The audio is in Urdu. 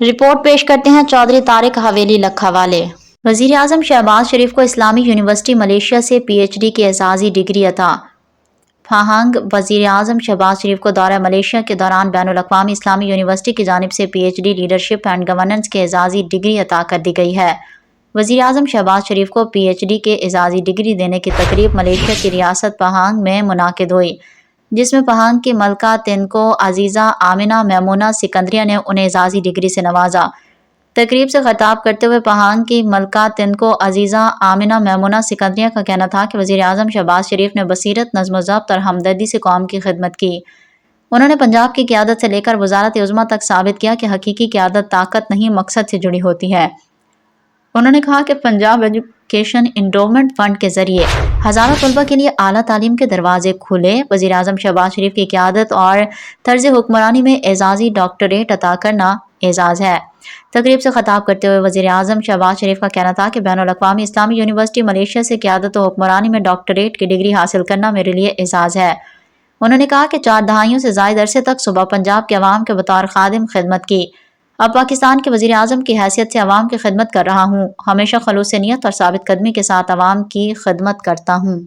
رپورٹ پیش کرتے ہیں چودھری طارق حویلی لکھا والے۔ وزیر اعظم شہباز شریف کو اسلامی یونیورسٹی ملیشیا سے پی ایچ ڈی کی اعزازی ڈگری عطا۔ پہانگ۔ وزیر اعظم شہباز شریف کو دورہ ملیشیا کے دوران بین الاقوامی اسلامی یونیورسٹی کی جانب سے P H D leadership and governance کی اعزازی ڈگری عطا کر دی گئی ہے۔ وزیر اعظم شہباز شریف کو پی ایچ ڈی کے اعزازی ڈگری دینے کی تقریب ملیشیا کی ریاست پہانگ میں منعقد ہوئی، جس میں پہانگ کی ملکہ تنکو عزیزہ آمنہ میمونہ سکندریہ نے انہیں اعزازی ڈگری سے نوازا۔ تقریب سے خطاب کرتے ہوئے پہانگ کی ملکہ تنکو عزیزہ آمنہ میمونہ سکندریہ کا کہنا تھا کہ وزیر اعظم شہباز شریف نے بصیرت، نظم و ضبط اور ہمدردی سے قوم کی خدمت کی۔ انہوں نے پنجاب کی قیادت سے لے کر وزارت عظمیٰ تک ثابت کیا کہ حقیقی قیادت طاقت نہیں، مقصد سے جڑی ہوتی ہے۔ انہوں نے کہا کہ پنجاب ایجوکیشن انڈومنٹ فنڈ کے ذریعے ہزاروں طلبہ کے لیے اعلیٰ تعلیم کے دروازے کھلے۔ وزیر اعظم شہباز شریف کی قیادت اور طرز حکمرانی میں اعزازی ڈاکٹریٹ عطا کرنا اعزاز ہے۔ تقریب سے خطاب کرتے ہوئے وزیر اعظم شہباز شریف کا کہنا تھا کہ بین الاقوامی اسلامی یونیورسٹی ملیشیا سے قیادت و حکمرانی میں ڈاکٹریٹ کی ڈگری حاصل کرنا میرے لیے اعزاز ہے۔ انہوں نے کہا کہ 4 دہائیوں سے زائد عرصے تک صوبہ پنجاب کے عوام کے بطور خادم خدمت کی۔ اب پاکستان کے وزیر اعظم کی حیثیت سے عوام کی خدمت کر رہا ہوں۔ ہمیشہ خلوص نیت اور ثابت قدمی کے ساتھ عوام کی خدمت کرتا ہوں۔